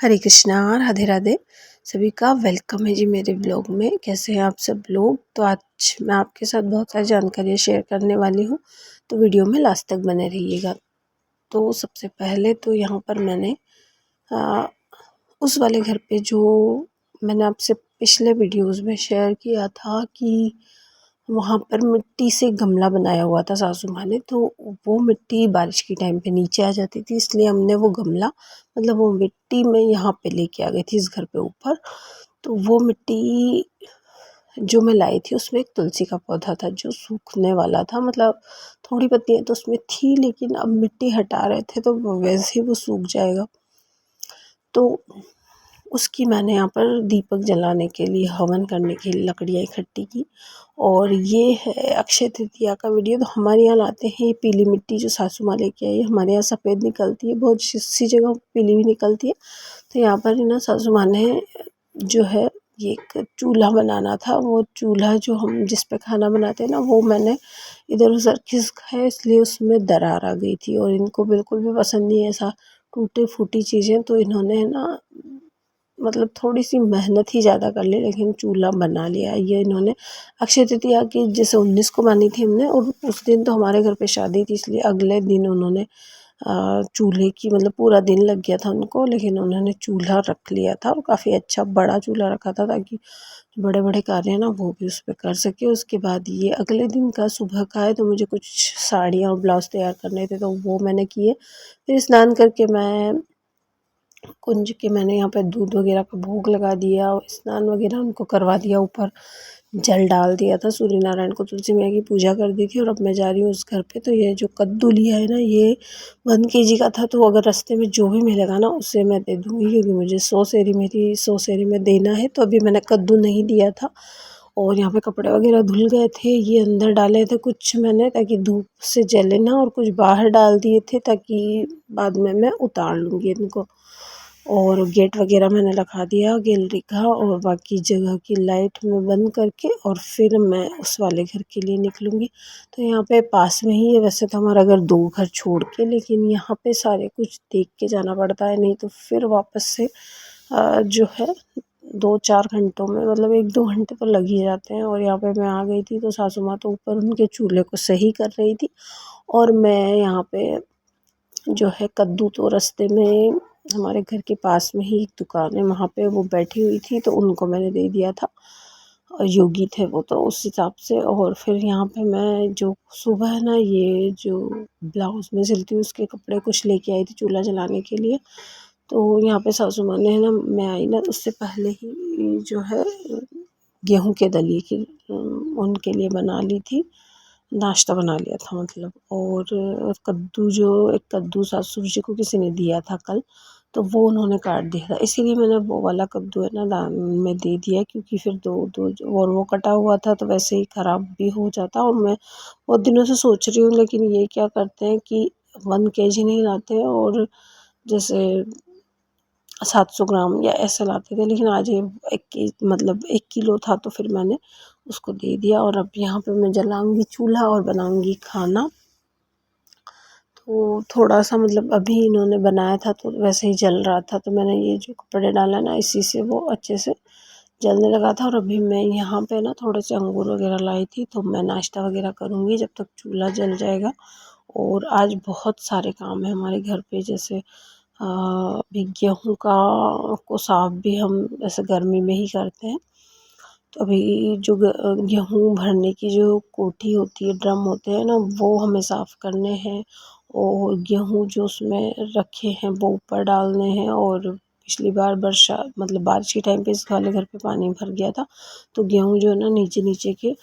हरे कृष्णा, राधे राधे। सभी का वेलकम है जी मेरे ब्लॉग में। कैसे हैं आप सब लोग? तो आज मैं आपके साथ बहुत सारी जानकारियाँ शेयर करने वाली हूँ, तो वीडियो में लास्ट तक बने रहिएगा। तो सबसे पहले तो यहाँ पर मैंने उस वाले घर पे जो मैंने आपसे पिछले वीडियोज़ में शेयर किया था कि वहाँ पर मिट्टी से गमला बनाया हुआ था सासू माँ ने, तो वो मिट्टी बारिश के टाइम पे नीचे आ जाती थी, इसलिए हमने वो गमला मतलब वो मिट्टी में यहाँ पे लेके आ गई थी इस घर पे ऊपर। तो वो मिट्टी जो मैं लाई थी उसमें एक तुलसी का पौधा था जो सूखने वाला था, मतलब थोड़ी पत्तियाँ तो उसमें थी, लेकिन अब मिट्टी हटा रहे थे तो वैसे ही वो सूख जाएगा। तो उसकी मैंने यहाँ पर दीपक जलाने के लिए, हवन करने के लिए लकड़ियाँ इकट्ठी की। और ये है अक्षय तृतीया का वीडियो। तो हमारे यहाँ लाते हैं ये पीली मिट्टी जो सासू माँ लेके आई है। हमारे यहाँ सफ़ेद निकलती है, बहुत सी जगह पीली भी निकलती है। तो यहाँ पर ना सासू माँ ने जो है ये एक चूल्हा बनाना था, वो चूल्हा जो हम जिस पे खाना बनाते हैं ना, वो मैंने इधर उधर खिसकाया, इसलिए उसमें दरार आ गई थी। और इनको बिल्कुल भी पसंद नहीं है ऐसा टूटी फूटी चीज़ें, तो इन्होंने ना मतलब थोड़ी सी मेहनत ही ज़्यादा कर ली, लेकिन चूल्हा बना लिया। ये इन्होंने अक्षय तृतीया की जैसे 19 को मानी थी हमने, और उस दिन तो हमारे घर पे शादी थी, इसलिए अगले दिन उन्होंने चूल्हे की मतलब पूरा दिन लग गया था उनको, लेकिन उन्होंने चूल्हा रख लिया था और काफ़ी अच्छा बड़ा चूल्हा रखा था, ताकि बड़े बड़े कार्य ना वो भी उस पर कर सके। उसके बाद ये अगले दिन का सुबह का है, तो मुझे कुछ साड़ियाँ और ब्लाउज़ तैयार करने थे, तो वो मैंने किए। फिर स्नान करके मैं कुंज के मैंने यहाँ पे दूध वगैरह का भोग लगा दिया और स्नान वगैरह उनको करवा दिया। ऊपर जल डाल दिया था, सूर्य नारायण को तुलसी मैया की पूजा कर दी थी। और अब मैं जा रही हूँ उस घर पे। तो ये जो कद्दू लिया है ना, ये 1 kg का था, तो अगर रास्ते में जो भी मिलेगा ना उसे मैं दे दूँगी, क्योंकि मुझे 100 सेरी में देना है। तो अभी मैंने कद्दू नहीं दिया था। और यहाँ पे कपड़े वगैरह धुल गए थे, ये अंदर डाले थे कुछ मैंने, ताकि धूप से जले ना, और कुछ बाहर डाल दिए थे ताकि बाद में मैं उतार लूँगी इनको। और गेट वगैरह मैंने लगा दिया गैलरी का, और बाकी जगह की लाइट में बंद करके और फिर मैं उस वाले घर के लिए निकलूँगी। तो यहाँ पे पास में ही है वैसे तो हमारा घर 2 घर छोड़ के, लेकिन यहाँ पे सारे कुछ देख के जाना पड़ता है, नहीं तो फिर वापस से जो है 2-4 घंटों में मतलब 1-2 घंटे तो लग ही जाते हैं। और यहाँ पे मैं आ गई थी, तो सासू माँ तो ऊपर उनके चूल्हे को सही कर रही थी, और मैं यहाँ पे जो है कद्दू तो रास्ते में हमारे घर के पास में ही एक दुकान है, वहाँ पे वो बैठी हुई थी, तो उनको मैंने दे दिया था। और योगी थे वो, तो उस हिसाब से। और फिर यहाँ पे मैं जो सुबह है ना, ये जो ब्लाउज़ में सिलती हूँ उसके कपड़े कुछ लेके आई थी चूल्हा जलाने के लिए। तो यहाँ पे सासू माँ ने है ना, मैं आई ना उससे पहले ही जो है गेहूँ के दलिए की उनके लिए बना ली थी, नाश्ता बना लिया था मतलब। और कद्दू जो एक कद्दू सासू जी को किसी ने दिया था कल, तो वो उन्होंने काट दिया था, इसीलिए मैंने वो वाला कद्दू है ना दान में दे दिया, क्योंकि फिर दो दो और वो कटा हुआ था तो वैसे ही ख़राब भी हो जाता। और मैं बहुत दिनों से सोच रही हूँ, लेकिन ये क्या करते हैं कि 1 kg नहीं लाते हैं, और जैसे 700 ग्राम या ऐसे लाते थे, लेकिन आज ये 1 किलो था, तो फिर मैंने उसको दे दिया। और अब यहाँ पे मैं जलाऊंगी चूल्हा और बनाऊंगी खाना। तो थोड़ा सा मतलब अभी इन्होंने बनाया था तो वैसे ही जल रहा था, तो मैंने ये जो कपड़े डाला ना इसी से वो अच्छे से जलने लगा था। और अभी मैं यहाँ पे ना थोड़े से अंगूर वगैरह लाई थी, तो मैं नाश्ता वगैरह करूँगी जब तक चूल्हा जल जाएगा। और आज बहुत सारे काम है हमारे घर पे, जैसे अभी गेहूँ का को साफ भी हम ऐसे गर्मी में ही करते हैं। तो अभी जो गेहूँ भरने की जो कोठी होती है, ड्रम होते हैं ना, वो हमें साफ़ करने हैं। और गेहूँ जो उसमें रखे हैं वो ऊपर डालने हैं। और पिछली बार वर्षा मतलब बारिश के टाइम पे इस वाले घर पे पानी भर गया था, तो गेहूँ जो है ना नीचे नीचे के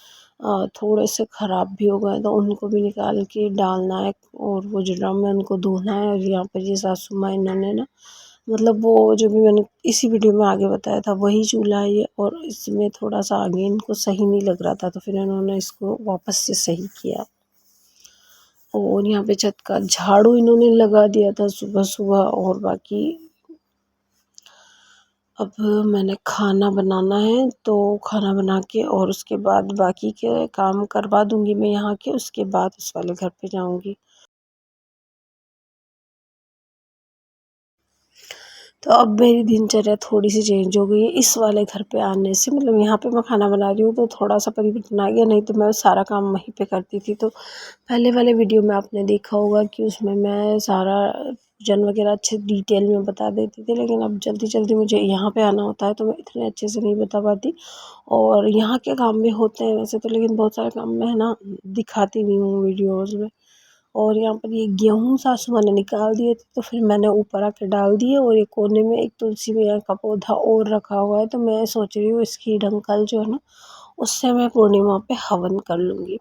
थोड़े से ख़राब भी हो गए, तो उनको भी निकाल के डालना है। और वो जो ड्रम है उनको धोना है। और यहाँ पर ये सासू माँ इन्होंने ना मतलब वो जो भी मैंने इसी वीडियो में आगे बताया था वही चूल्हा है ये, और इसमें थोड़ा सा आगे इनको सही नहीं लग रहा था, तो फिर इन्होंने इसको वापस से सही किया। और यहाँ पे छत का झाड़ू इन्होंने लगा दिया था सुबह सुबह। और बाकी अब मैंने खाना बनाना है, तो खाना बना के और उसके बाद बाकी के काम करवा दूँगी मैं यहाँ के, उसके बाद उस वाले घर पे जाऊँगी। तो अब मेरी दिनचर्या थोड़ी-सी चेंज हो गई है इस वाले घर पे आने से। मतलब यहाँ पे मैं खाना बना रही हूँ तो थोड़ा-सा परिवर्तन आ गया, नहीं तो मैं सारा काम वहीं पे करती थी। तो पहले वाले वीडियो में आपने देखा होगा कि उसमें मैं सारा पूजन वगैरह अच्छे डिटेल में बता देती थी, लेकिन अब जल्दी-जल्दी मुझे यहाँ पे आना होता है तो मैं इतने अच्छे से नहीं बता पाती। और यहाँ के काम भी होते हैं वैसे तो, लेकिन बहुत सारे काम मैं है ना दिखाती नहीं हूँ वीडियोज़ में। और यहाँ पर ये गेहूँ सासू माँ ने निकाल दिए थे तो फिर मैंने ऊपर आके डाल दिए, और एक कोने में एक तुलसी मैया का पौधा और रखा हुआ है, तो मैं सोच रही हूँ इसकी डंकल जो है ना उससे मैं पूर्णिमा पे हवन कर लूँगी।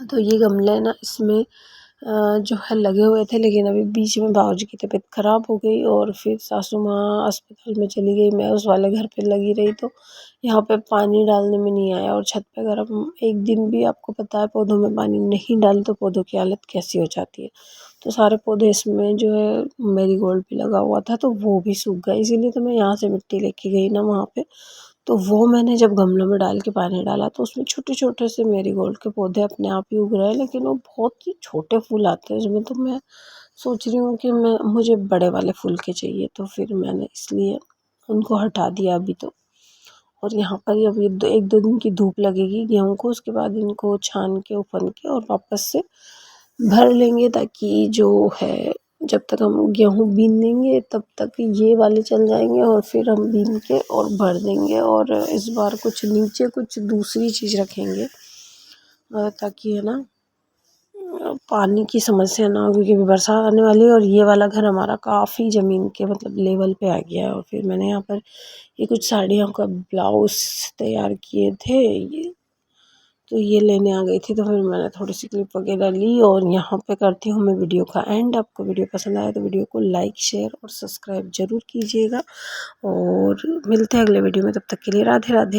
तो ये गमले ना इसमें जो है लगे हुए थे, लेकिन अभी बीच में बाबूजी की तबीयत ख़राब हो गई और फिर सासू माँ अस्पताल में चली गई, मैं उस वाले घर पे लगी रही तो यहाँ पे पानी डालने में नहीं आया। और छत पे अगर हम एक दिन भी, आपको पता है, पौधों में पानी नहीं डालें तो पौधों की हालत कैसी हो जाती है। तो सारे पौधे इसमें जो है मैरीगोल्ड भी लगा हुआ था तो वो भी सूख गया, इसीलिए तो मैं यहाँ से मिट्टी लेके गई ना वहाँ पे, तो वो मैंने जब गमलों में डाल के पानी डाला तो उसमें छोटे-छोटे से मैरीगोल्ड के पौधे अपने आप ही उग रहे हैं, लेकिन वो बहुत ही छोटे फूल आते हैं उसमें। तो मैं सोच रही हूँ कि मुझे बड़े वाले फूल के चाहिए, तो फिर मैंने इसलिए उनको हटा दिया अभी तो। और यहाँ पर ही अभी 1-2 दिन की धूप लगेगी गेहूँ को, उसके बाद इनको छान के उफन के और वापस से भर लेंगे, ताकि जो है जब तक हम गेहूँ बीन देंगे तब तक ये वाले चल जाएंगे, और फिर हम बीन के और भर देंगे। और इस बार कुछ नीचे कुछ दूसरी चीज़ रखेंगे ताकि है ना पानी की समस्या ना हो, क्योंकि अभी बरसात आने वाली है और ये वाला घर हमारा काफ़ी ज़मीन के मतलब लेवल पे आ गया है। और फिर मैंने यहाँ पर ये कुछ साड़ियों का ब्लाउज़ तैयार किए थे, ये तो ये लेने आ गई थी, तो फिर मैंने थोड़ी सी क्लिप वगैरह ली। और यहाँ पे करती हूँ मैं वीडियो का एंड। आपको वीडियो पसंद आया तो वीडियो को लाइक, शेयर और सब्सक्राइब ज़रूर कीजिएगा, और मिलते हैं अगले वीडियो में। तब तक के लिए राधे राधे।